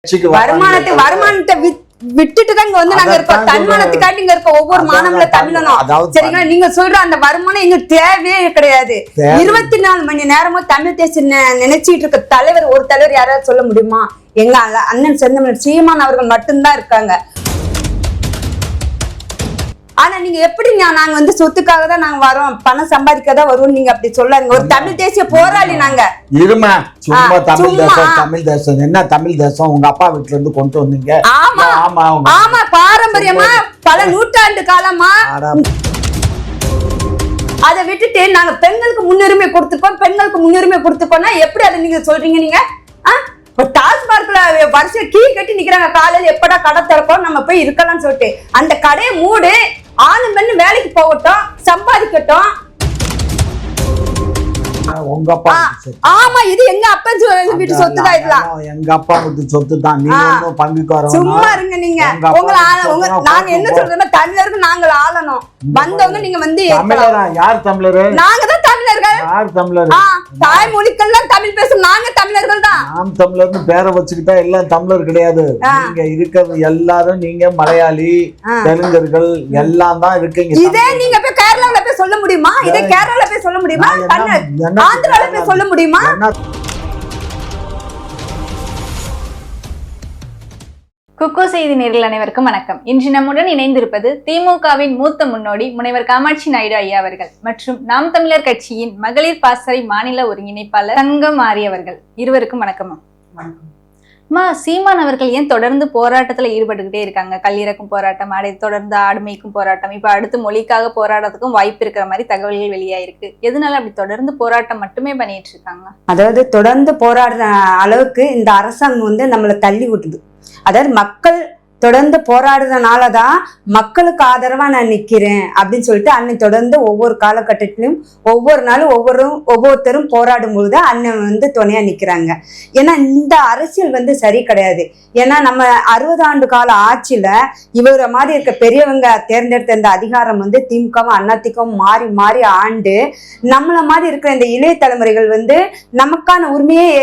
வருமானத்தை விட்டுட்டு தான் இங்க வந்து நாங்க இருக்கோம். தன்மானத்துக்காட்டி இங்க இருக்க ஒவ்வொரு மாணவர்கள தமிழனும் சரிங்களா. நீங்க சொல்ற அந்த வருமானம் எங்க தேவையே கிடையாது. 24 மணி நேரமும் தமிழ் தேசம் நினைச்சிட்டு இருக்க தலைவர் ஒரு தலைவர் யாராவது சொல்ல முடியுமா? எங்க அண்ணன் செந்தமிழர் சீமான் அவர்கள் மட்டும்தான் இருக்காங்க. ஆனா நீங்க எப்படி நாங்க வந்து சொத்துக்காக தான் நாங்க வரோம், பணம் சம்பாதிக்கதான் வருவோம் நீங்க அப்படி சொல்லாங்க. ஒரு தமிழ் தேசிய போராளி நாங்க. இருமா சும்மா தமிழ் தேசம் என்ன தமிழ் தேசம் உங்க அப்பா வீட்டுல இருந்து கொண்டு வந்தீங்க. ஆமா ஆமா பாரம்பரியமா பல நூற்றாண்டு காலமா அதை விட்டுட்டு நாங்க பெண்களுக்கு முன்னுரிமை கொடுத்துருக்கோம். பெண்களுக்கு முன்னுரிமை கொடுத்துருக்கோம்னா எப்படி அதை நீங்க சொல்றீங்க? நீங்க டாஸ்மார்க்ல வருஷம் கீ கட்டி நிக்கிறாங்க. காலையில எப்படா கடை திறக்கும் நம்ம போய் இருக்கலாம்னு சொல்லிட்டு அந்த கடையை மூடு, ஆணு பெண்ணு வேலைக்கு போகட்டும், சம்பாதிக்கட்டும். உங்க அப்பா ஆமா இது எங்க அப்பா வீட்டு சொத்து தான். இதெல்லாம் எங்க அப்பா வீட்டு சொத்து தான். நீங்க பங்குக்கு வர சும்மா இருங்க. நீங்க நாங்க என்ன சொல்றோம்னா தமிழருக்கு நாங்கள் ஆளணும். வந்தவங்க நீங்க வந்து யார் தமிழர்? நாங்க தான் தமிழர்கள். யார் தமிழர்? தாய்மொழிக்கெல்லாம் தமிழ் பேசும் நாங்க தமிழர்கள் தான். நாம் தமிழர்னு பேரை வச்சுக்கிட்டா எல்லாம் தமிழர் கிடையாது. நீங்க இருக்கிறது எல்லாரும் நீங்க மலையாளி தெலுங்கர்கள் எல்லாம் தான் இருக்கீங்க. இதே நீங்க போய் கேரளால போய் சொல்ல முடியுமா? இதே கேரளால போய் சொல்ல முடியுமா? ஆந்திரால போய் சொல்ல முடியுமா? குக்கு செய்தி நேரில் அனைவருக்கும் வணக்கம். இன்று நம்முடன் இணைந்திருப்பது திமுகவின் மூத்த முன்னோடி முனைவர் காமாட்சி நாயுடு ஐயா அவர்கள் மற்றும் நாம் தமிழர் கட்சியின் மகளிர் பாசறை மாநில ஒருங்கிணைப்பாளர் தங்கம் ஆரியவர்கள். இருவருக்கும் வணக்கம். சீமான் அவர்கள் ஏன் தொடர்ந்து போராட்டத்துல ஈடுபட்டுக்கிட்டே இருக்காங்க? கல்லிறக்கும் போராட்டம், அதை தொடர்ந்து ஆடுமைக்கும் போராட்டம், இப்ப அடுத்து மொழிக்காக போராட்டத்துக்கும் வாய்ப்பு இருக்கிற மாதிரி தகவல்கள் வெளியாயிருக்கு. எதனால அப்படி தொடர்ந்து போராட்டம் மட்டுமே பண்ணிட்டு இருக்காங்க? அதாவது தொடர்ந்து போராடுற அளவுக்கு இந்த அரசாங்கம் வந்து நம்மளை தள்ளி விட்டுது. அதாவது மக்கள் தொடர்ந்து போராடுறதுனாலதான் மக்களுக்கு ஆதரவா நான் நிக்கிறேன் அப்படின்னு சொல்லிட்டு அண்ணன் தொடர்ந்து ஒவ்வொரு காலகட்டத்திலும் ஒவ்வொரு நாளும் ஒவ்வொருத்தரும் போராடும் பொழுது அண்ணன் வந்து துணையா நிக்கிறாங்க. ஏன்னா இந்த அரசியல் வந்து சரி கிடையாது. ஏன்னா நம்ம 60 ஆண்டு கால ஆட்சியில இவர மாதிரி இருக்க பெரியவங்க தேர்ந்தெடுத்த இந்த அதிகாரம் வந்து திமுகவும் அதிமுகவும் மாறி மாறி ஆண்டு நம்மள மாதிரி இருக்கிற இந்த இளைய தலைமுறைகள் வந்து நமக்கான உரிமையை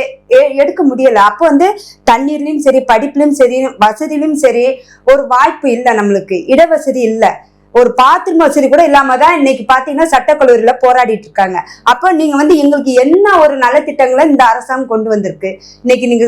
எடுக்க முடியல. அப்போ வந்து தண்ணீர்லயும் சரி, படிப்புலயும் சரி, வசதியிலும் சரி ஒரு வாய்ப்பு இல்லை. நம்மளுக்கு இடவசதி இல்லை, ஒரு பாத்ரூம் வசதி கூட இல்லாம தான் இன்னைக்கு பாத்தீங்கன்னா சட்டக்கல்லூரியில போராடிட்டு இருக்காங்க. அப்போ நீங்க வந்து எங்களுக்கு என்ன ஒரு நலத்திட்டங்களை இந்த அரசாங்கம் கொண்டு வந்திருக்கு? இன்னைக்கு நீங்க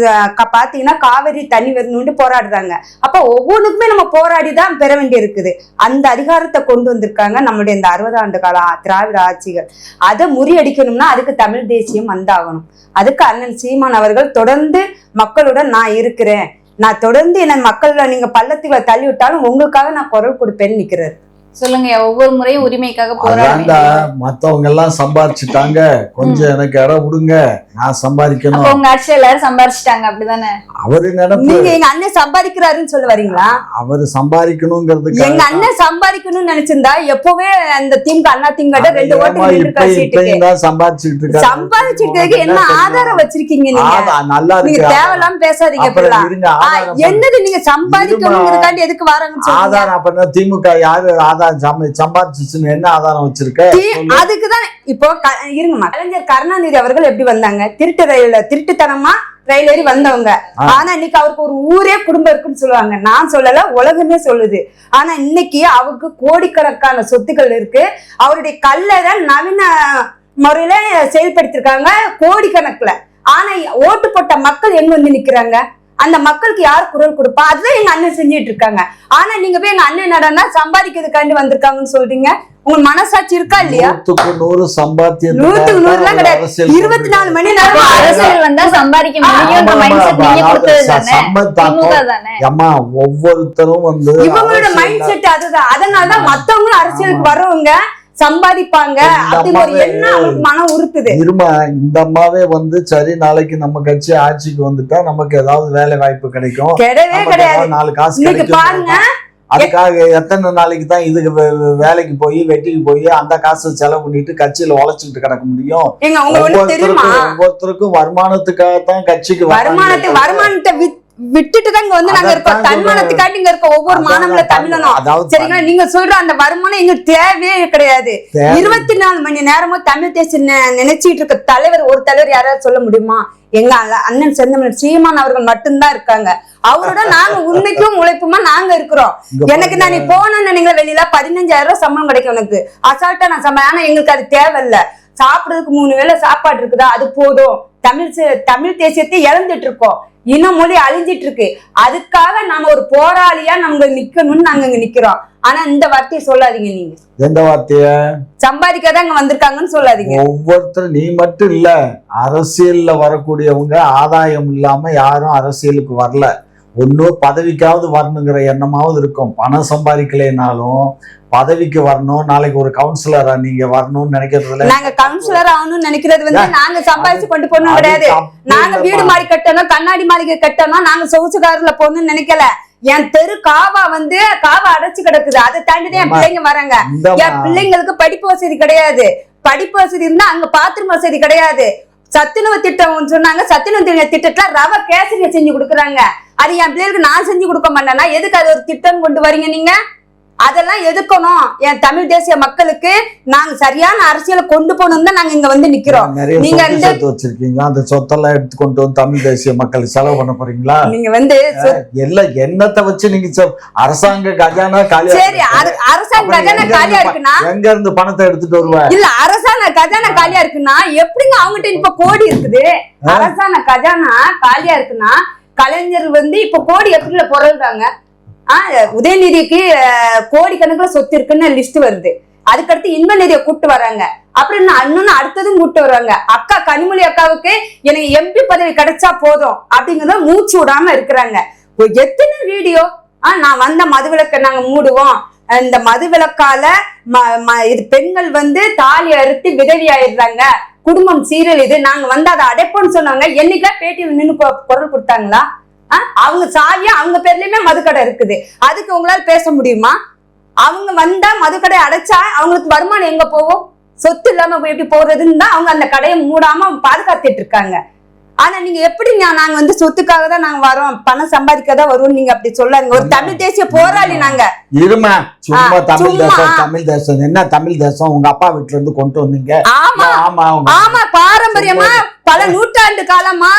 பாத்தீங்கன்னா காவிரி தண்ணி வரணும்னு போராடுறாங்க. அப்போ ஒவ்வொன்றுக்குமே நம்ம போராடிதான் பெற வேண்டி இருக்குது. அந்த அதிகாரத்தை கொண்டு வந்திருக்காங்க நம்மளுடைய இந்த 60 ஆண்டு கால திராவிட ஆட்சிகள். அதை முறியடிக்கணும்னா அதுக்கு தமிழ் தேசியம் வந்தாகணும். அதுக்கு அண்ணன் சீமான் அவர்கள் தொடர்ந்து மக்களுடன் நான் இருக்கிறேன், நான் தொடர்ந்து என்ன மக்கள்ல நீங்க பள்ளத்துக்குள்ள தள்ளி விட்டாலும் உங்களுக்காக நான் குரல் கொடுப்பேன்னு நிக்கிறாரு. சொல்லுங்க. ஒவ்வொரு முறையும் உரிமைக்காக போராட மத்தவங்க எல்லாம் சம்பாதிச்சுட்டாங்க, கொஞ்சம் எனக்கு இடம் விடுங்க, நான் சம்பாதிக்கணும். உங்க ஆட்சியில எல்லாரும் சம்பாதிச்சுட்டாங்க அப்படிதானே? அவரு நினைப்பு எங்க அண்ணன் சம்பாதிக்கிறாருன்னு சொல்ல வரீங்களா? அவரு சம்பாதிக்கணுங்கிறதுக்கு எங்க அண்ணன் சம்பாதிக்கணும்னு நினைச்சிருந்தா எப்பவே அந்த திமுக அண்ணா திமுக 2 ஓட்டு சம்பாதிச்சுட்டு என்ன ஆதாரம் வச்சிருக்கீங்க? நீங்க தேவையில்லாம பேசாதீங்க. என்னது நீங்க சம்பாதிக்கணுங்கிறதுக்காண்டி எதுக்கு வராங்கன்னு ஆதாரம்? அப்ப திமுக யாரு சம்பாதிச்சுன்னு என்ன ஆதாரம் வச்சிருக்க? அதுக்குதான் இப்போ இருங்கம்மா, கலைஞர் கருணாநிதி அவர்கள் எப்படி வந்தாங்க? திருட்டுத்தனமா ரயில் ஏறி வந்தவங்க. ஆனா இன்னைக்கு அவருக்கு ஒரு ஊரே குடும்பம் இருக்குன்னு சொல்லுவாங்க. நான் சொல்லல, உலகமே சொல்லுது. ஆனா இன்னைக்கு அவருக்கு கோடிக்கணக்கான சொத்துக்கள் இருக்கு. அவருடைய கல்லறை நவீன முறையில செயல்படுத்திருக்காங்க கோடிக்கணக்குல. ஆனா ஓட்டு போட்ட மக்கள் எங்க வந்து நிக்கிறாங்க? அந்த மக்களுக்கு யார் குரல் கொடுப்பா? அதுதான் எங்க அண்ணன் செஞ்சுட்டு இருக்காங்க. ஆனா நீங்க போய் எங்க அண்ணன் நடனா சம்பாதிக்கிறதுக்காண்டி வந்திருக்காங்கன்னு சொல்றீங்க. உங்க மனசாட்சி இருக்கா இல்லையா? 100 சம்பாத்தியம் 100க்கு 100 எல்லாம் கிடையாது. 24 மணி நேரம் அரசியல் வந்தா சம்பாதிக்க முடியும்ன்ற மைண்ட் செட் நீங்க கொடுத்தது தானே. அம்மா ஒவ்வொருத்தரும் வந்து இவங்களோட மைண்ட் செட் அதுதான். அதனாலதான் மத்தவங்களும் அரசியலுக்கு வரவங்க சம்பாதிப்பாங்க அப்படின்னு ஒரு எண்ணம் அவங்களுக்கு மனம் உறுத்துது. இருமா, இந்த அம்மாவே வந்து சரி நாளைக்கு நம்ம கட்சி ஆட்சிக்கு வந்துட்டா நமக்கு ஏதாவது வேலை வாய்ப்பு கிடைக்கும், கிடையவே கிடையாது. 4 காசு கிடைக்கும் பாருங்க. அதுக்காக எத்தனை நாளைக்கு தான் இதுக்கு வேலைக்கு போய் வெட்டிக்கு போய் அந்த காசு செலவு பண்ணிட்டு கட்சியில உழைச்சிட்டு கிடக்க முடியும்? ஒவ்வொருத்தருக்கும் வருமானத்துக்காகத்தான் கட்சிக்கு வருமானத்தை விட்டுட்டு தான் இங்க வந்து நாங்க இருக்கோம். தன்மானத்துக்காட்டி இங்க இருக்க ஒவ்வொரு மாணவர்கள தமிழனும் சரிங்களா. நீங்க சொல்ற அந்த வருமானம் எங்களுக்கு தேவையே கிடையாது. 24 மணி நேரமும் தமிழ் தேசம் நினைச்சிட்டு இருக்க தலைவர் ஒரு தலைவர் யாராவது சொல்ல முடியுமா? எங்க அண்ணன் செந்தமிழர் சீமான் அவர்கள் மட்டும்தான் இருக்காங்க. அவரோட நாங்க உண்மைக்கும் உழைப்புமா நாங்க இருக்கிறோம். எனக்கு நான் நீ போனேன்னு நீங்க வெளியில 15,000 ரூபாய் சம்பளம் கிடைக்கும் எனக்கு. அசால்ட்டா நான் சம்பளம். ஆனா எங்களுக்கு அது தேவையில்ல. சாப்பிடுறதுக்கு 3 வேளை சாப்பாடு இருக்குதா, அது போதும். தமிழ் தேசியத்தை இழந்துட்டு இருக்கோம். இன்னும் மொழி அழிஞ்சிட்டு இருக்கு. அதுக்காக நாம ஒரு போராளியா நம்ம நிக்கணும்னு நாங்க இங்க நிக்கிறோம். ஆனா இந்த வார்த்தையை சொல்லாதீங்க. நீங்க எந்த வார்த்தைய? சம்பாதிக்கதான் இங்க வந்திருக்காங்கன்னு சொல்லாதீங்க. ஒவ்வொருத்தரும் நீ மட்டும் இல்ல, அரசியல்ல வரக்கூடியவங்க ஆதாயம் இல்லாம யாரும் அரசியலுக்கு வரல. ஒன்னும் பதவிக்காவது வரணுங்கிற எண்ணமாவது இருக்கும். பணம் சம்பாதிக்கலைனாலும் பதவிக்கு வரணும், நாளைக்கு ஒரு கவுன்சிலரா நீங்க வரணும்னு நினைக்கிறதுல நாங்க கவுன்சிலர் ஆகணும்னு நினைக்கிறது நாங்க சம்பாதிச்சு கொண்டு போகணும் கிடையாது. நாங்க வீடு மாறி கட்டணும், கண்ணாடி மாளிகை கட்டணும், நாங்க சொகுசுகாரில போகணும்னு நினைக்கல. என் தெரு காவா அடைச்சு கிடக்குது. அதை தாண்டிதான் என் பிள்ளைங்க வராங்க. என் பிள்ளைங்களுக்கு படிப்பு வசதி கிடையாது. படிப்பு வசதி இருந்தா அங்க பாத்ரூம் வசதி கிடையாது. சத்துணவு திட்டம் சொன்னாங்க. சத்துணவு திட்டத்துல ரவை கேசரிய செஞ்சு கொடுக்குறாங்க. அது என் பிள்ளைகளுக்கு நான் செஞ்சு கொடுக்க மாட்டேன்னா எதுக்கு அது ஒரு திட்டம் கொண்டு வரீங்க நீங்க? அதெல்லாம் எதுக்கணும். என் தமிழ் தேசிய மக்களுக்கு நாங்க சரியான அரசியலை கொண்டு போகணும் தான் நாங்க இங்க வந்து நிக்கிறோம். நீங்க வச்சிருக்கீங்க, அந்த சொத்தெல்லாம் எடுத்து கொண்டு வந்து தமிழ் தேசிய மக்களுக்கு செலவு பண்ண போறீங்களா? நீங்க வந்து எல்லாம் என்னத்தை வச்சு நீங்க அரசாங்க கஜானா காலியா? சரி, அரசாங்க கஜானா காலியா இருக்குன்னா எங்க இருந்து பணத்தை எடுத்துட்டு வருவேன்? இல்ல, அரசாங்க கஜானா காலியா இருக்குன்னா எப்படிங்க அவங்ககிட்ட இப்ப கோடி இருக்குது? அரசாங்க கஜானா காலியா இருக்குன்னா கலைஞர் வந்து இப்ப கோடி எப்படி பொருள்றாங்க? உதயநிதிக்கு கோடிக்கணக்குல சொத்து இருக்குன்னு லிஸ்ட் வருது. அதுக்கடுத்து இன்ப நிதியை கூட்டு வராங்க. அப்புறம் இன்னொன்னு அடுத்ததும் கூட்டு வருவாங்க. அக்கா கனிமொழி அக்காவுக்கு எனக்கு எம்பி பதவி கிடைச்சா போதும் அப்படிங்கறத மூச்சு விடாம இருக்கிறாங்க. எத்தனை வீடியோ நான் வந்த மதுவிலக்கை நாங்க மூடுவோம், இந்த மதுவிலக்கால இது பெண்கள் வந்து தாலி அறுத்து விதவி ஆயிடுறாங்க, குடும்பம் சீரழிது, நாங்க வந்து அதை அடைப்போம்னு சொன்னாங்க. என்னைக்கா பேட்டியில் நின்று குரல் கொடுத்தாங்களா? அவங்க சாவியா அவங்க பேர்லயுமே மதுக்கடை இருக்குது. அதுக்கு உங்களால பேச முடியுமா? அவங்க வந்தா மதுக்கடை அடைச்சா அவங்களுக்கு வருமானம் எங்க போகும்? சொத்து இல்லாம எப்படி போறதுன்னு தான் அவங்க அந்த கடையை மூடாம பாதுகாத்துட்டு இருக்காங்க. ஆனா நீங்க எப்படி நாங்க வந்து சொத்துக்காக தான் நாங்க வரோம், பணம் சம்பாதிக்கதான் வருவோம் நீங்க அப்படி சொல்லாங்க. ஒரு தமிழ் தேசிய போராளி நாங்க. இருமா சும்மா தமிழ் தேசம் தமிழ் தேசம் என்ன தமிழ் தேசம் உங்க அப்பா வீட்டுல இருந்து கொண்டு வந்தீங்க? ஆமா ஆமா, பாரம்பரியமா பல நூற்றாண்டு காலமா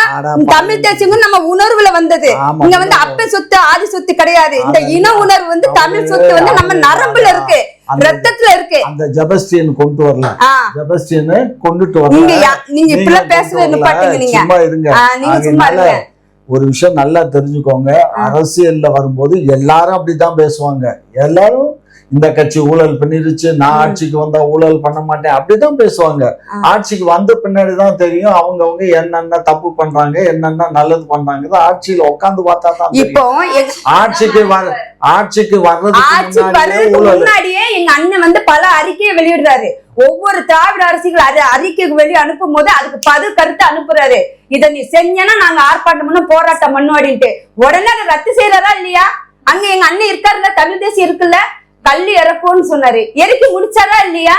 தமிழ் தேசியம் நம்ம உணர்வுல வந்தது. இங்க வந்து அப்ப சொத்து ஆதி சொத்து கிடையாது. இந்த இன உணர்வு வந்து தமிழ் சொத்து வந்து நம்ம நரம்புல இருக்கு, ரத்தத்துல இருக்கு. அந்த ஜெபஸ்டியன் கொண்டு வரல, ஜெபஸ்டியன் கொண்டுட்டு வரல. நீங்க இப்ப பேசுறது பாத்தீங்க. நீங்க சும்மா இருங்க. ஒரு விஷயம் நல்லா தெரிஞ்சுக்கோங்க, அரசியல்ல வரும்போது எல்லாரும் அப்படித்தான் பேசுவாங்க. எல்லாரும் இந்த கட்சி ஊழல் பண்ணிருச்சு, நான் ஆட்சிக்கு வந்தா ஊழல் பண்ண மாட்டேன் அப்படிதான் பேசுவாங்க. ஆட்சிக்கு வந்த பின்னாடிதான் தெரியும் அவங்கவுங்க என்னென்ன தப்பு பண்றாங்க, என்னென்ன நல்லது பண்றாங்க. ஆட்சியில உட்காந்து பார்த்தா தான் இப்போ ஆட்சிக்கு வர்றதுக்கு முன்னாடியே எங்க அண்ணன் வந்து பல அறிக்கையை வெளியிடுறாரு. ஒவ்வொரு திராவிட அரசியல் அறிக்கைக்கு வெளியே அனுப்பும் போது அதுக்கு கருத்து அனுப்புறாரு. இதை நீ செஞ்சனா நாங்க ஆர்ப்பாட்டம் பண்ண போராட்டம் பண்ணும் அப்படின்ட்டு. உடனே அதை ரத்து செய்யறதா இல்லையா? அங்க எங்க அண்ணன் இருக்காருல்ல, தமிழ் தேசியம் இருக்குல்ல, கல்லு இறக்கும்னு சொன்னாரு. இறக்கி முடிச்சாரா இல்லையா?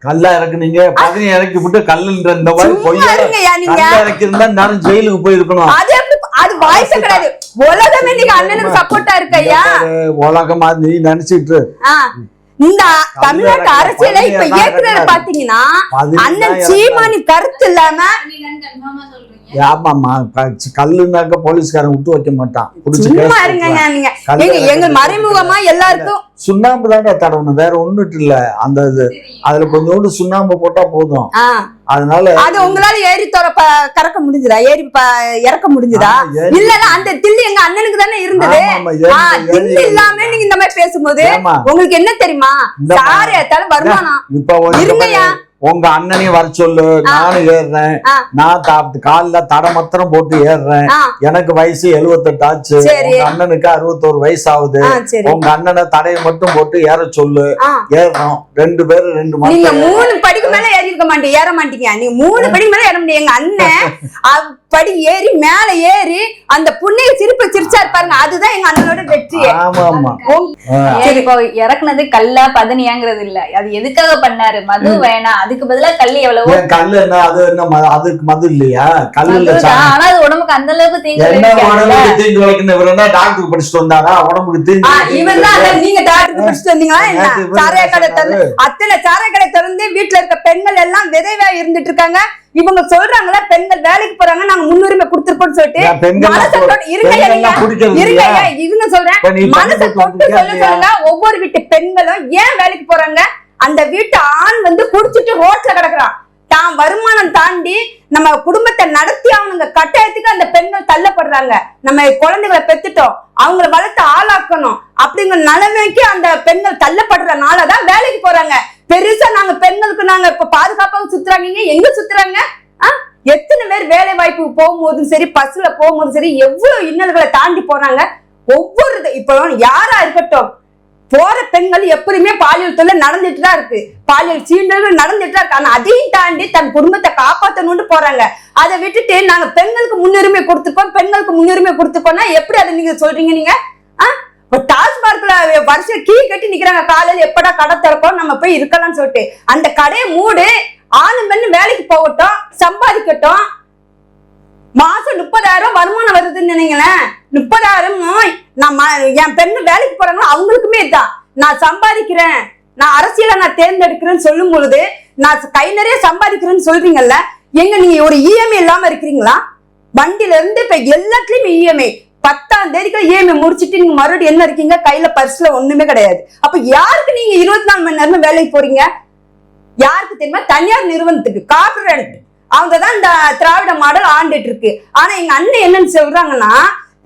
கல்ல இறக்குனீங்க, பதனி இறக்கி விட்டு கல்லுன்ற இந்த மாதிரி இறக்கி இருந்தா நேரம் ஜெயிலுக்கு போயிருக்கணும். அது வாய்ப்பே கிடையாது. உலகமே நீங்க அண்ணனுக்கு சப்போர்ட்டா இருக்கையா? உலகமா நீ நினைச்சிட்டு இந்த தமிழ்நாட்டு அரசியல இப்ப ஏற்கனவே பாத்தீங்கன்னா அண்ணன் சீமானி கருத்து இல்லாம ஆமாமா கல்லுனாக்க போலீஸ்காரன் விட்டு வைக்க மாட்டான். எங்க மறைமுகமா எல்லாருக்கும் சுண்ணாம்பு தாங்க தடவணும், வேற ஒண்ணுட்டு இல்ல. அந்த இது அதுல கொஞ்சோண்டு சுண்ணாம்பு போட்டா போதும். அதனால அது உங்களால ஏறி கறக்க முடிஞ்சுதா, ஏறி இறக்க முடிஞ்சுதா? இல்ல அந்த தில்லு எங்க அண்ணனுக்கு தானே இருந்தது. தில்லு இல்லாம நீங்க இந்த மாதிரி பேசும்போது உங்களுக்கு என்ன தெரியுமா, சாரை ஏத்தாலும் வருமானம் இருங்கயா. உங்க அண்ணனையும் வர சொல்லு, நானும் ஏறுறேன். நான் காலில தடை மாத்திரம் போட்டு ஏறுறேன். எனக்கு வயசு 78 ஆச்சு, உங்க அண்ணனுக்கு 61 வயசு ஆகுது. உங்க அண்ணனை தடையை மட்டும் போட்டு ஏற சொல்லு, ஏறுறோம். 2 பேரும் 2 மாசம். நீங்க 3 படிக்கு மேல ஏறி இருக்க மாட்டீங்க, ஏற மாட்டீங்க. நீங்க 3 படிக்கு மேல ஏற முடியும். எங்க அண்ணன் படி ஏறி மேல ஏறி அந்த புண்ணிய சிரிப்பு சிரிச்சாரு பாருங்க, அதுதான் எங்க அண்ணனோட வெற்றி. இப்போ இறக்குனது கல்லா பதனியாங்கிறது இல்ல, அது எதுக்காக பண்ணாரு? மது வேணாம், அதுக்கு பதிலா கல்லு எவ்வளவோ. கல்லு என்ன, அது என்ன, அதுக்கு மது இல்லையா? கல்லு இல்ல, ஆனா அது உடம்புக்கு அந்த அளவுக்கு தீங்கு விளைவிக்கும். டாக்டர் படிச்சுட்டு வந்தாரா உடம்புக்கு தீங்கு? இவன் தான். நீங்க டாக்டர் படிச்சுட்டு வந்தீங்களா? சாராய கடை திறந்து அத்தனை சாராய கடை திறந்து வீட்டுல இருக்க பெண்கள் எல்லாம் விதைவா இருந்துட்டு இருக்காங்க. இவங்க சொல்றாங்களா பெண்கள் வேலைக்கு போறாங்க, நாங்க முன்னுரிமை கொடுத்துருக்கோம். இருக்கும்னு சொல்லிட்டு பெண்கள் மனசை தொட்டு இருங்க இவங்க சொல்றேன் மனசை தொட்டு சொல்லுங்க. ஒவ்வொரு வீட்டு பெண்களும் ஏன் வேலைக்கு போறாங்க? அந்த வீட்டு ஆண் வந்து குடிச்சிட்டு ரோட்ல கிடக்குறான். தான் வருமானம் தாண்டி நம்ம குடும்பத்தை நடத்தி அவனுங்க கட்டாயத்துக்கு அந்த பெண்கள் தள்ளப்படுறாங்க. நம்ம குழந்தைகளை பெத்துட்டோம், அவங்கள வளர்த்து ஆளாக்கணும் அப்படிங்கிற நிலைமைக்கு அந்த பெண்கள் தள்ளப்படுறதுனாலதான் வேலைக்கு போறாங்க. பெருசா நாங்க பெண்களுக்கு நாங்க இப்ப பாதுகாப்பாக சுத்துறாங்க. எங்க சுத்துறாங்க? எத்தனை பேர் வேலை வாய்ப்பு போகும்போதும் சரி, பஸ்ல போகும்போதும் சரி, எவ்வளவு இன்னல்களை தாண்டி போறாங்க. ஒவ்வொரு இப்போ யாரா இருக்கட்டும், போற பெண்கள் எப்படியுமே பாலியல் தொல்லை நடந்துட்டு தான் இருக்கு, பாலியல் சீண்டல்கள் நடந்துட்டு தான் இருக்கு. ஆனா அதையும் தாண்டி தன் குடும்பத்தை காப்பாற்றணும்னு போறாங்க. அதை விட்டுட்டு நாங்க பெண்களுக்கு முன்னுரிமை கொடுத்துக்கோன்னா எப்படி அதை நீங்க சொல்றீங்க? நீங்க டாஸ்மார்க்ல வருஷம் கீ கட்டி நிக்கிறாங்க. காலையில எப்படா கடை திறக்கும், நம்ம போய் இருக்கலாம்னு சொல்லிட்டு அந்த கடையை மூடு. ஆணு பெண்ணு வேலைக்கு போகட்டும், சம்பாதிக்கட்டும். மாசம் 30,000 வருமானம் வருதுன்னு நினைங்களேன். 30,000 நான் என் பெண்ணு வேலைக்கு போறாங்களோ அவங்களுக்குமே தான். நான் சம்பாதிக்கிறேன், நான் அரசியலை நான் தேர்ந்தெடுக்கிறேன்னு சொல்லும் பொழுது நான் கை நிறைய சம்பாதிக்கிறேன்னு சொல்றீங்கல்ல, எங்க நீங்க ஒரு இஎம்ஐ இல்லாம இருக்கிறீங்களா? வண்டியில இருந்து இப்ப எல்லாத்துலயுமே இஎம்ஐ. 10ஆம் தேதிக்கு இஎம்ஐ முடிச்சுட்டு நீங்க மறுபடியும் என்ன இருக்கீங்க? கையில பர்ஸ்ல ஒண்ணுமே கிடையாது. அப்ப யாருக்கு நீங்க 24 மணி நேரமும் வேலைக்கு போறீங்க? யாருக்கு தெரியுமா? தனியார் நிறுவனத்துக்கு, கார்பரேட். அவங்கதான் இந்த திராவிட மாடல் ஆண்டுட்டு இருக்கு. ஆனா எங்க அண்ணன் என்னன்னு சொல்றாங்கன்னா,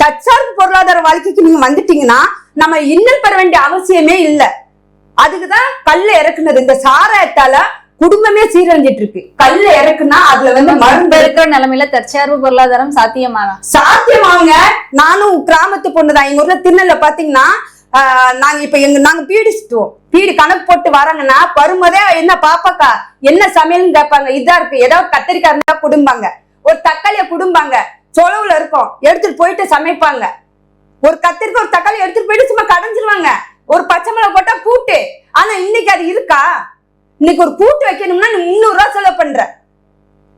தற்சார்பு பொருளாதார வாழ்க்கைக்கு நீங்க வந்துட்டீங்கன்னா நம்ம இன்னல் பெற வேண்டிய அவசியமே இல்லை. அதுக்குதான் கல்ல இறக்குனது. இந்த சாராயத்தால குடும்பமே சீரழிஞ்சிட்டு இருக்கு. கல்ல இறக்குனா அதுல வந்து மருந்து இருக்கிற நிலைமையில தற்சார்பு பொருளாதாரம் சாத்தியமாங்க. நானும் கிராமத்து பொண்ணுதான். எங்க ஊர்ல திருநெல்ல பாத்தீங்கன்னா நாங்க இப்ப நாங்க பீடி சுத்துவோம். பீடி கணக்கு போட்டு வராங்கன்னா வரும்போதே என்ன பாப்பாக்கா என்ன சமையல்னு கேட்பாங்க. இதா இருக்கு, ஏதாவது கத்திரிக்காய் இருந்தா குடும்பாங்க, ஒரு தக்காளிய குடும்பாங்க. சொலவுல இருக்கும், எடுத்துட்டு போயிட்டு சமைப்பாங்க. ஒரு கத்திரிக்காய் ஒரு தக்காளி எடுத்துட்டு போயிட்டு சும்மா கடைஞ்சிருவாங்க. ஒரு பச்சை மிளகா போட்டா கூட்டு. ஆனா இன்னைக்கு அது இருக்கா? இன்னைக்கு ஒரு கூட்டு வைக்கணும்னா நீ 300 ரூபாய் செலவு பண்ற.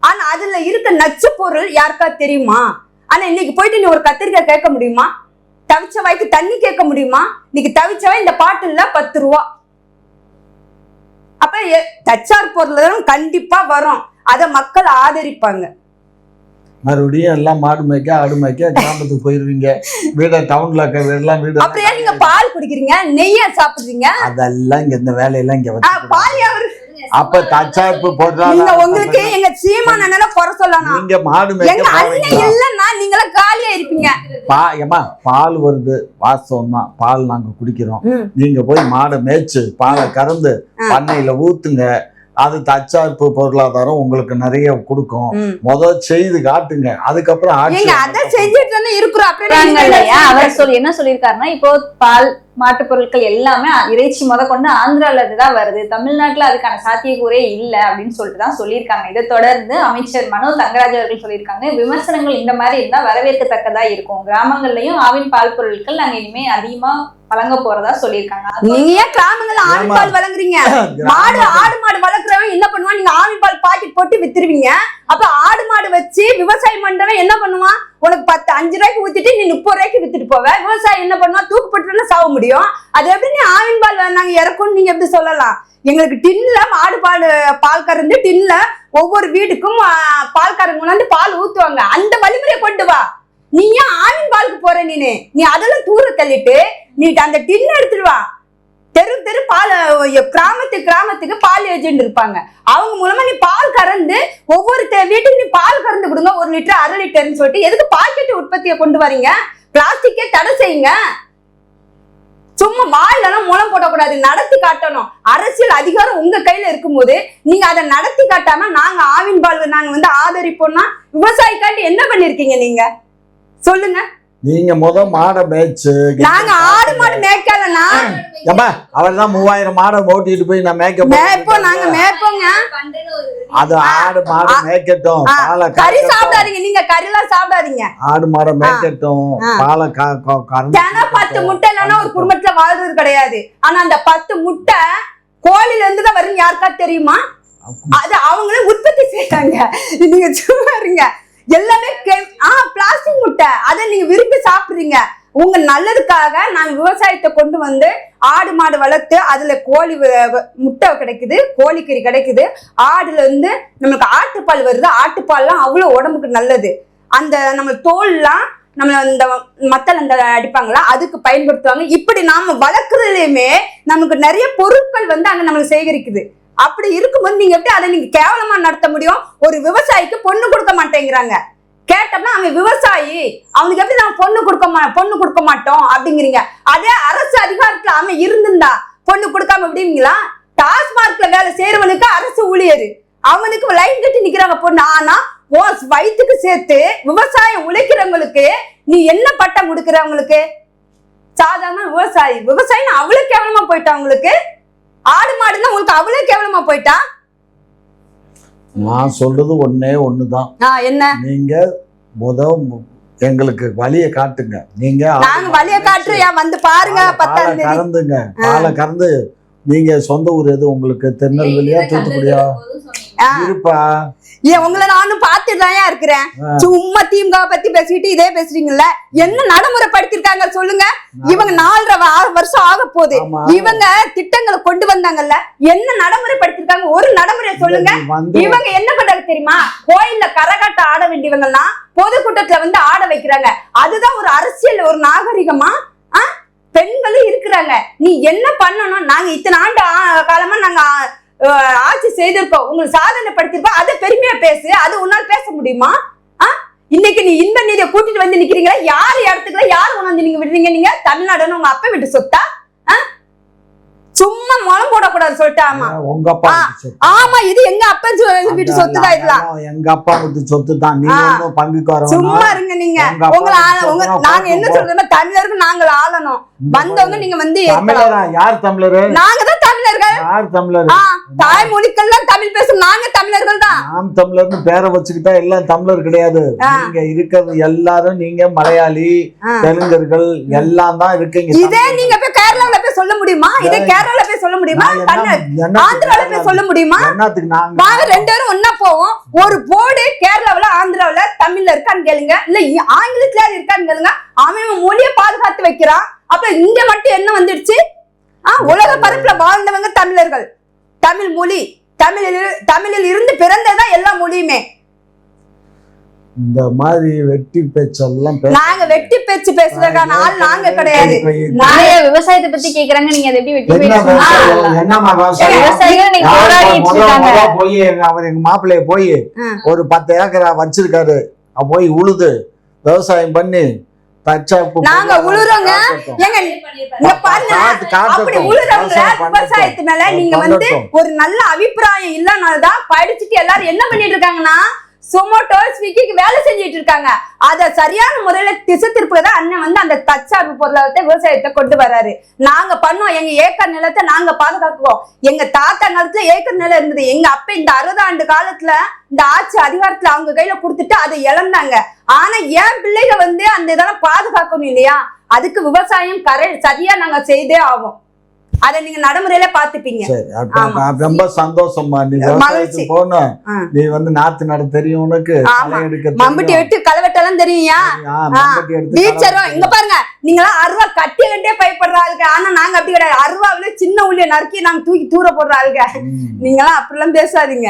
ஆனா அதுல இருக்க நச்சு பொருள் யாருக்கா தெரியுமா? ஆனா இன்னைக்கு போயிட்டு நீ ஒரு கத்திரிக்காய் கேட்க முடியுமா? தவிச்ச வாய்க்கு தண்ணி கேட்க முடியுமா? இன்னைக்கு தவிச்சவாய் இந்த பாட்டுல 10 ரூபா. அப்ப தற்சார்பு பொருளாதாரம் கண்டிப்பா வரும். அத மக்கள் ஆதரிப்பாங்க. மறுபடியும் எல்லாம் மாடு மேய்க்க ஆடு மேய்க்க கிராமத்துக்கு போயிருவீங்க. வீட டவுன்ல இருக்க வீடெல்லாம் வீடு. அப்படியே நீங்க பால் குடிக்கிறீங்க, நெய்யா சாப்பிடுறீங்க. அதெல்லாம் இங்க இந்த வேலையெல்லாம் இங்க பால் அப்ப தற்சார்பு பொருளாதாரம் உங்களுக்கு எங்க சீமான அண்ணனை குறை சொல்லலாம். நீங்க மாடு எங்க அண்ணன் இல்லன்னா நீங்கள காலியா இருப்பீங்க. ஏமா பால் வருது வாஸ்தவம் தான், பால் நாங்க குடிக்கிறோம். நீங்க போய் மாடை மேய்ச்சு பாலை கறந்து பண்ணையில ஊத்துங்க. அது தற்சார்பு பொருளாதாரம் உங்களுக்கு நிறைய கொடுக்கும். முதல் செய்து காட்டுங்க, அதுக்கப்புறம் அதை செஞ்சுட்டு தானே இருக்கிறோம். அவர் என்ன சொல்லியிருக்காருன்னா, இப்போ பால் மாட்டு பொருட்கள் எல்லாமே இறைச்சி கொண்டு ஆந்திரால தான் வருது, தமிழ்நாட்டுல அதுக்கான சாத்தியக்கூறே இல்லை அப்படின்னு சொல்லிட்டு தான் சொல்லியிருக்காங்க. இதை தொடர்ந்து அமைச்சர் மனோ தங்கராஜ் அவர்கள் சொல்லியிருக்காங்க, விமர்சனங்கள் இந்த மாதிரி இருந்தா வரவேற்கத்தக்கதா இருக்கும். கிராமங்கள்லயும் ஆவின் பால் பொருட்கள் நாங்க இனிமே அதிகமா வழங்க போறதா சொல்லியிருக்காங்க. நீங்க ஏன் கிராமங்கள்ல ஆவின் பால் வழங்குறீங்க? மாடு ஆடு மாடு வளர்க்குறவன் என்ன பண்ணுவான்? நீங்க ஆவின் பால் பாக்கெட் போட்டு வித்துருவீங்க. அப்ப ஆடு மாடு வச்சு விவசாயம் பண்றவன் என்ன பண்ணுவான்? உனக்கு 5 ரூபாய்க்கு ஊத்திட்டு நீ 30 ரூபாய்க்கு வித்துட்டு போவ. விவசாயம் என்ன பண்ணுவான்? தூக்குப்பட்டு சாக முடியும். அது எப்படி நீ ஆவின் பால் நாங்க இறக்கும்னு நீங்க எப்படி சொல்லலாம்? எங்களுக்கு டின்ல மாடு பால் கறந்து டின்ல ஒவ்வொரு வீட்டுக்கும் பால்காரங்க கொண்டாந்து பால் ஊத்துவாங்க. அந்த வழிமுறையை கொண்டு வா. நீ ஏன் ஆவின் பாலுக்கு போற? நீ அதெல்லாம் தூர தள்ளிட்டு நீ அந்த டின் எடுத்துட்டு வா. தெரு பால் கிராமத்துக்கு பால் ஏஜென்ட் இருப்பாங்க. அவங்க மூலமா நீ பால் கறந்து ஒவ்வொரு வீட்டுக்கு நீ பால் கறந்து கொடுங்க. 1 லிட்டர் 1/2 லிட்டர்னு சொல்லிட்டு எதுக்கு பாக்கெட் உற்பத்தியை கொண்டு வரீங்க? பிளாஸ்டிக்கே தடை செய்யுங்க. சும்மா வாயிலெல்லாம் மூலம் போடக்கூடாது, நடத்தி காட்டணும். அரசியல் அதிகாரம் உங்க கையில இருக்கும்போது நீங்க அதை நடத்தி காட்டாம நாங்க ஆவின் பால் நாங்க ஆதரிப்போம்னா விவசாயிக்காண்டி என்ன பண்ணிருக்கீங்க நீங்க சொல்லுங்க. நீங்க மாடை மேய்ச்சு நாங்க ஆடு மாடு மேய்க்கலன்னா அவர் தான் 3000 மாடை ஓட்டிட்டு போய் நான் மேய்ப்போம். நாங்க மேய்ப்போங்க. அது ஆடு மாடு மேய்க்கட்டும், கறி சாப்பிடாதீங்க. நீங்க கறிலாம் சாப்பிடாதீங்க. ஆடு மாடை மேய்க்கட்டும், பாலை 10 முட்டை இல்லைன்னா ஒரு குடும்பத்துல வாழ்றது கிடையாது. ஆனா அந்த 10 முட்டை கோழில இருந்து தான் வரும்னு யாருக்கா தெரியுமா? அது அவங்களே உற்பத்தி செய்யறாங்க. நீங்க சும்மா இருங்க. எல்லாமே பிளாஸ்டிக் முட்டை. அதை நீங்க விரும்பி சாப்பிடுறீங்க. உங்க நல்லதுக்காக நாங்க விவசாயத்தை கொண்டு வந்து ஆடு மாடு வளர்த்து அதுல கோழி முட்டை கிடைக்குது, கோழிக்கறி கிடைக்குது. ஆடுல இருந்து நம்மளுக்கு ஆட்டுப்பால் வருது. ஆட்டுப்பால்லாம் அவ்வளவு உடம்புக்கு நல்லது. அந்த நம்ம தோல்லாம் நம்மள இந்த மத்தல் அந்த அடிப்பாங்களா அதுக்கு பயன்படுத்துவாங்க. இப்படி நாம வளர்க்குறதுலயுமே நமக்கு நிறைய பொருட்கள் வந்து அங்க நம்மளுக்கு சேகரிக்குது. அப்படி இருக்கும்போது நீங்க எப்படி அதை நீங்க கேவலமா நடத்த முடியும்? ஒரு விவசாயிக்கு பொண்ணு கொடுக்க மாட்டேங்கிறாங்க. கேட்டோம்னா அவன் விவசாயி, அவனுக்கு எப்படி நான் பொண்ணு கொடுக்க மாட்டோம் அப்படிங்கிறீங்க. அதே அரசு அதிகாரத்துல அவன் இருந்திருந்தா பொண்ணு கொடுக்காம எப்படிங்களா? டாஸ்மார்க்ல வேலை செய்யறவனுக்கு அரசு ஊழியர், அவனுக்கு லைன் கட்டி நிக்கிறாங்க பொண்ணு. ஆனா வயிற்றுக்கு சேர்த்து விவசாயம் உழைக்கிறவங்களுக்கு நீ என்ன பட்டம் கொடுக்கறவங்களுக்கு? சாதாரண விவசாயின்னு அவ்வளவு கேவலமா போயிட்டா உங்களுக்கு? ஆடு மாடுன்னா உங்களுக்கு அவ்வளவு கேவலமா போயிட்டா? நான் சொல்றது ஒன்னே ஒண்ணுதான். என்ன? நீங்க எங்களுக்கு வழிய காட்டுங்க. நீங்க நாங்க வழிய காட்டுறோம், வந்து பாருங்க. கறந்துங்க, பாலை கறந்து. நீங்க சொந்த ஊர் எது உங்களுக்கு? திருநெல்வேலியா, தூத்துக்குடியா? இருப்பா. ஏன் உங்களை நானும் பார்த்துதான் இருக்கிறேன். சும்மா திமுக பத்தி பேசிட்டு இதே பேசுறீங்கல்ல. என்ன நடைமுறைப்படுத்திருக்காங்க சொல்லுங்க. இவங்க 4.5 வருஷம் ஆக போகுது. இவங்க திட்டங்களை கொண்டு வந்தாங்கல்ல, என்ன நடைமுறைப்படுத்திருக்காங்க? ஒரு நடைமுறை சொல்லுங்க. இவங்க என்ன பண்றாங்க தெரியுமா? கோயில்ல கரகாட்ட ஆட வேண்டியவங்க எல்லாம் பொதுக்கூட்டத்துல வந்து ஆட வைக்கிறாங்க. அதுதான் ஒரு அரசியல், ஒரு நாகரிகமா? பெண்களும் இருக்கிறாங்க. நீ என்ன பண்ணணும்? நாங்க இத்தனை ஆண்டு காலமா நாங்க ஆட்சி செய்திருக்கோம், உங்களுக்கு சாதனை படுத்திருக்கோம், அதை பெருமையா பேசு. அது உன்னால் பேச முடியுமா? இன்னைக்கு நீ இந்த நிதியை கூட்டிட்டு வந்து நிக்கிறீங்களா? யாரு இடத்துக்குள்ள யாரு உணர்ந்து நீங்க விடுறீங்க? நீங்க தமிழ்நாடுன்னு உங்க அப்பா வீட்டு சொத்தா? சும்மா முளம் போடக்கூடாது சொல்லிட்டு. உங்க அப்பா ஆமா, இது எங்க அப்பா வீட்டு சொத்து தான். இதெல்லாம் எங்க அப்பா வீட்டு சொத்து தான். நீங்க பங்குக்கு வர சும்மா இருங்க. நீங்க நாங்க என்ன சொல்றோம்னா, தமிழருக்கு நாங்கள் ஆளணும். வந்தவங்க நீங்க வந்து யார் தமிழரு? நாங்க தான் தமிழர்கள். யார் தமிழர்? தாய்மொழிக்கெல்லாம் தமிழ் பேசும் நாங்க தமிழர்கள் தான். நாம் தமிழர்னு பேரை வச்சுக்கிட்டா எல்லாம் தமிழர் கிடையாது. நீங்க இருக்கிறது எல்லாரும் நீங்க மலையாளி, தெலுங்கர்கள் எல்லாம் தான் இருக்கீங்க. இதே நீங்க போய் கேரளால போய் சொல்ல முடியுமா? இதே கேரளால போய் சொல்ல முடியுமா? ஆந்திரால போய் சொல்ல முடியுமா? நாங்க 2 பேரும் ஒன்னா போவோம். ஒரு போர்டு கேரளாவில ஆந்திராவில தமிழ்ல இருக்கான்னு கேளுங்க, இல்ல ஆங்கிலத்துல இருக்கான்னு கேளுங்க. அவன் மொழியை பாதுகாத்து வைக்கிறான். அப்ப இங்க மட்டும் என்ன வந்துடுச்சு? உலக பரப்புல வாழ்ந்தவங்க தமிழர்கள். தமிழ் மொழி, தமிழில் இருந்து பிறந்ததான் எல்லா மொழியுமே. இந்த மாதிரி வெட்டி பேச்செல்லாம் நாங்க வெட்டி பேச்சு பேசுறதுக்கான ஆள் நாங்க கிடையாது. நிறைய விவசாயத்தை பத்தி கேக்குறாங்க. நீங்க அதை எப்படி வெட்டி போய் அவர் எங்க மாப்பிள்ளைய போய் ஒரு 10 ஏக்கரா வச்சிருக்காரு. போய் உழுது விவசாயம் பண்ணி நாங்க உழுறோங்க. விவசாயத்து மேல நீங்க வந்து ஒரு நல்ல அபிப்பிராயம் இல்லனாலதான் படிச்சுட்டு எல்லாரும் என்ன பண்ணிட்டு இருக்காங்கன்னா, சொமோட்டோ, ஸ்விக்கிக்கு வேலை செஞ்சுட்டு இருக்காங்க. அத சரியான முறையில திசை திருப்பதான் அண்ணன் வந்து அந்த தற்சார்பு பொருளாதாரத்தை விவசாயத்தை கொண்டு வர்றாரு. நாங்க பண்ணோம். எங்க ஏக்கர் நிலத்தை நாங்க பாதுகாக்குவோம். எங்க தாத்தா காலத்துல ஏக்கர் நிலம் இருந்தது. எங்க அப்பா இந்த 60 ஆண்டு காலத்துல இந்த ஆட்சி அதிகாரத்துல அவங்க கையில கொடுத்துட்டு அதை இழந்தாங்க. ஆனா என் பிள்ளைங்க வந்து அந்த இதெல்லாம் பாதுகாக்கணும் இல்லையா? அதுக்கு விவசாயம் சரியா நாங்க செய்தே ஆகும். அத நீங்க நடைமுறையில பாத்துப்பீங்க. ரொம்ப சந்தோஷமா. நீ விவசாயத்துக்கு போன, நீ வந்து நாத்து நட தெரியும், உனக்கு மம்பட்டி வெட்டு களவெட்டெல்லாம் தெரியும்யா. பீச்சரும் இங்க பாருங்க, நீங்களா அருவா கட்டி கட்டே பயப்படுற ஆளுங்க. ஆனா நாங்க அப்படி கிடையாது. அருவாவில சின்ன உள்ளிய நறுக்கி நாங்க தூக்கி தூர போடுற ஆளுங்க. நீங்களாம் அப்படிலாம் பேசாதீங்க.